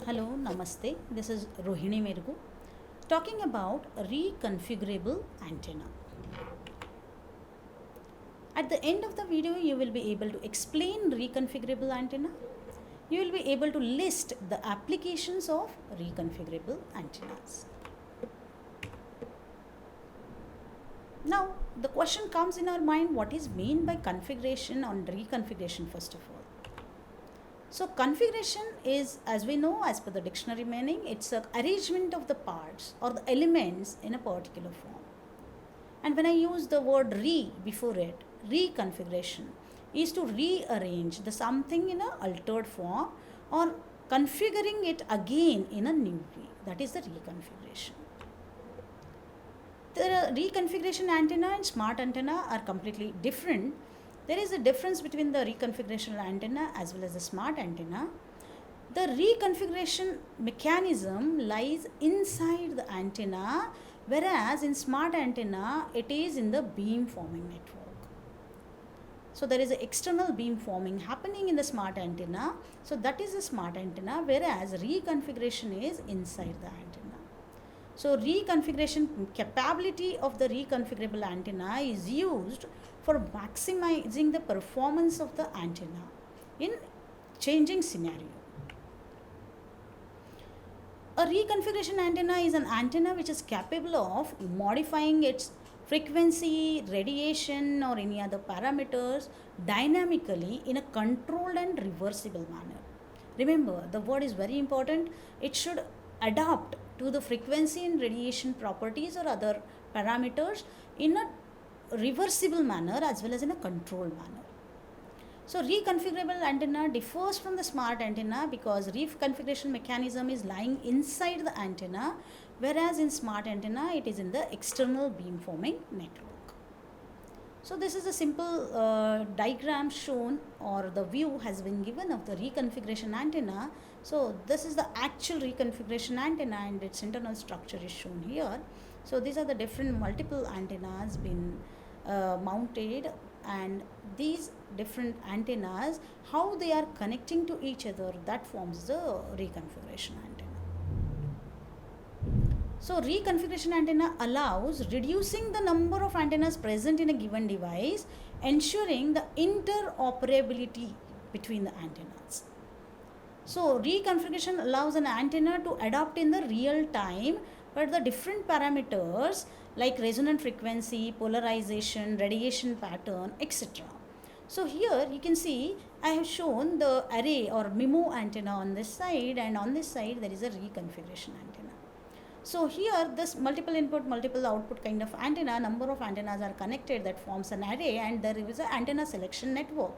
Hello, Namaste. This is Rohini Mergu talking about reconfigurable antenna. At the end of the video, you will be able to explain reconfigurable antenna. You will be able to list the applications of reconfigurable antennas. Now, the question comes in our mind, what is meant by configuration or reconfiguration first of all? So configuration is, as we know, as per the dictionary meaning, it's an arrangement of the parts or the elements in a particular form. And when I use the word re before it, reconfiguration is to rearrange the something in an altered form or configuring it again in a new way. That is the reconfiguration. The reconfiguration antenna and smart antenna are completely different. There is a difference between the reconfiguration antenna as well as the smart antenna. The reconfiguration mechanism lies inside the antenna, whereas in smart antenna it is in the beam forming network. So there is an external beam forming happening in the smart antenna. So that is the smart antenna, whereas reconfiguration is inside the antenna. So reconfiguration capability of the reconfigurable antenna is used for maximizing the performance of the antenna in changing scenario. A reconfiguration antenna is an antenna which is capable of modifying its frequency, radiation or any other parameters dynamically in a controlled and reversible manner. Remember, the word is very important. It should adapt to the frequency and radiation properties or other parameters in a reversible manner as well as in a controlled manner. So reconfigurable antenna differs from the smart antenna because reconfiguration mechanism is lying inside the antenna, whereas in smart antenna it is in the external beamforming network. So this is a simple diagram shown, or the view has been given of the reconfiguration antenna. So this is the actual reconfiguration antenna and its internal structure is shown here. So these are the different multiple antennas been mounted, and these different antennas, how they are connecting to each other, that forms the reconfiguration antenna. So reconfiguration antenna allows reducing the number of antennas present in a given device, ensuring the interoperability between the antennas. So reconfiguration allows an antenna to adapt in the real time, but the different parameters like resonant frequency, polarization, radiation pattern, etc. So here you can see I have shown the array or MIMO antenna on this side, and on this side there is a reconfiguration antenna. So here this multiple input, multiple output kind of antenna, number of antennas are connected, that forms an array, and there is an antenna selection network.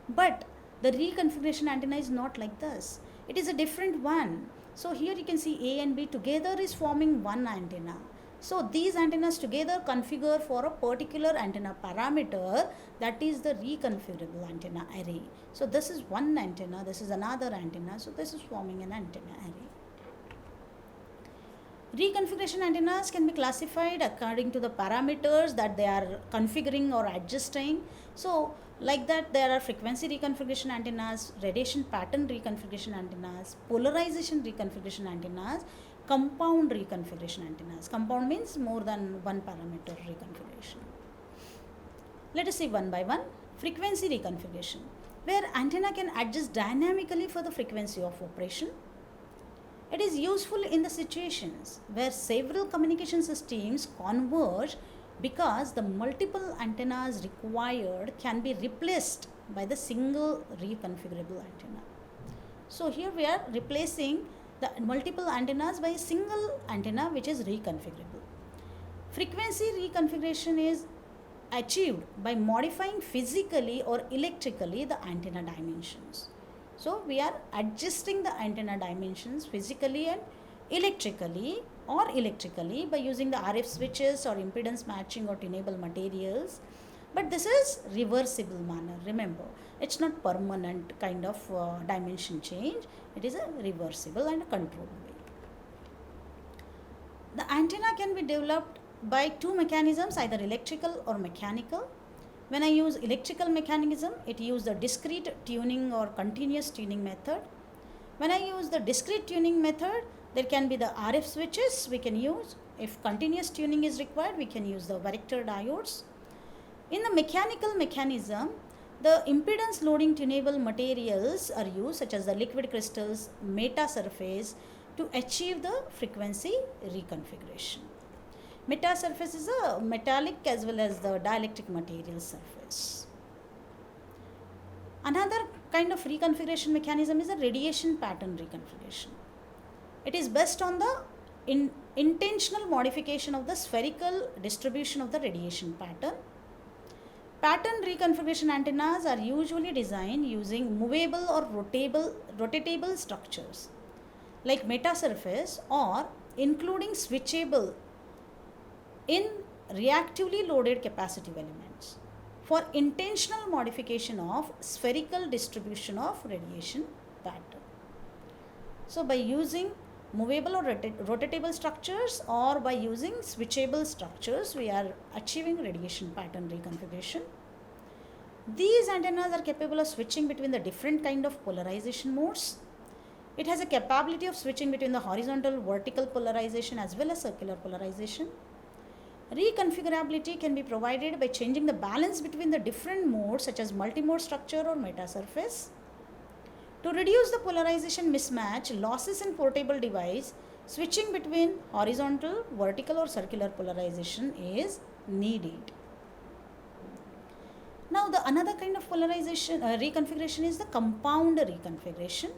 But the reconfiguration antenna is not like this. It is a different one. So here you can see A and B together is forming one antenna. So these antennas together configure for a particular antenna parameter, that is the reconfigurable antenna array. So this is one antenna, this is another antenna, so this is forming an antenna array. Reconfiguration antennas can be classified according to the parameters that they are configuring or adjusting. So like that, there are frequency reconfiguration antennas, radiation pattern reconfiguration antennas, polarization reconfiguration antennas, compound reconfiguration antennas. Compound means more than one parameter reconfiguration. Let us see one by one. Frequency reconfiguration, where antenna can adjust dynamically for the frequency of operation. It is useful in the situations where several communication systems converge because the multiple antennas required can be replaced by the single reconfigurable antenna. So here we are replacing the multiple antennas by a single antenna which is reconfigurable. Frequency reconfiguration is achieved by modifying physically or electrically the antenna dimensions. So we are adjusting the antenna dimensions physically and electrically by using the RF switches or impedance matching or tunable materials. But this is reversible manner. Remember, it's not permanent kind of dimension change. It is a reversible and a controlled way. The antenna can be developed by two mechanisms, either electrical or mechanical. When I use electrical mechanism, it uses the discrete tuning or continuous tuning method. When I use the discrete tuning method, there can be the RF switches we can use. If continuous tuning is required, we can use the varictor diodes. In the mechanical mechanism, the impedance loading tunable materials are used, such as the liquid crystals, metasurface, to achieve the frequency reconfiguration. Metasurface is a metallic as well as the dielectric material surface. Another kind of reconfiguration mechanism is a radiation pattern reconfiguration. It is based on the intentional modification of the spherical distribution of the radiation pattern. Pattern reconfiguration antennas are usually designed using movable or rotatable structures like metasurface, or including switchable in reactively loaded capacitive elements for intentional modification of spherical distribution of radiation pattern. So by using movable or rotatable structures or by using switchable structures, we are achieving radiation pattern reconfiguration. These antennas are capable of switching between the different kind of polarization modes. It has a capability of switching between the horizontal, vertical polarization as well as circular polarization. Reconfigurability can be provided by changing the balance between the different modes, such as multimode structure or metasurface. To reduce the polarization mismatch, losses in portable device, switching between horizontal, vertical or circular polarization is needed. Now the another kind of polarization reconfiguration is the compound reconfiguration.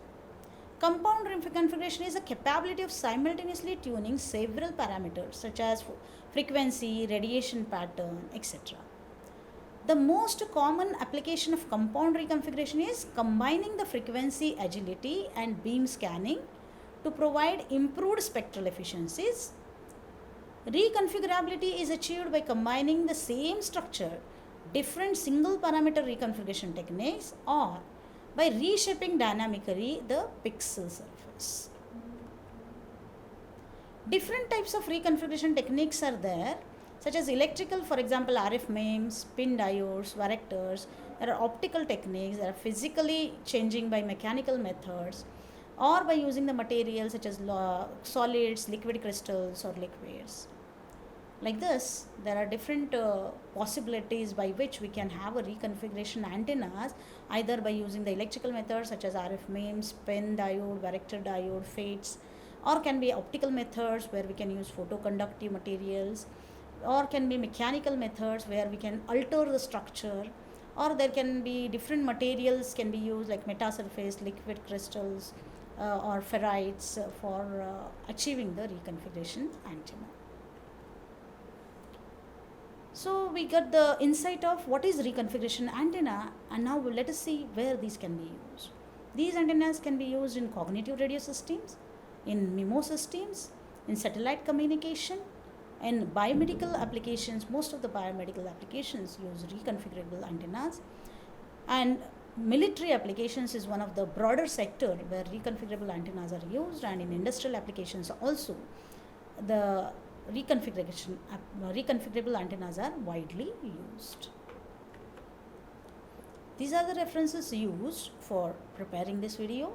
Compound reconfiguration is a capability of simultaneously tuning several parameters such as frequency, radiation pattern, etc. The most common application of compound reconfiguration is combining the frequency agility and beam scanning to provide improved spectral efficiencies. Reconfigurability is achieved by combining the same structure, different single parameter reconfiguration techniques, or by reshaping dynamically the pixel surface. Different types of reconfiguration techniques are there, such as electrical, for example, RF MEMS, spin diodes, varictors. There are optical techniques that are physically changing by mechanical methods, or by using the materials such as solids, liquid crystals, or liquids. Like this, there are different possibilities by which we can have a reconfiguration antennas, either by using the electrical methods such as RF MEMS, spin diode, varictor diode, FETs, or can be optical methods where we can use photoconductive materials, or can be mechanical methods where we can alter the structure, or there can be different materials can be used like metasurface, liquid crystals, or ferrites for achieving the reconfiguration antenna. So we got the insight of what is reconfiguration antenna, and now let us see where these can be used. These antennas can be used in cognitive radio systems, in MIMO systems, in satellite communication, in biomedical applications. Most of the biomedical applications use reconfigurable antennas, and military applications is one of the broader sector where reconfigurable antennas are used, and in industrial applications also the reconfigurable antennas are widely used. These are the references used for preparing this video.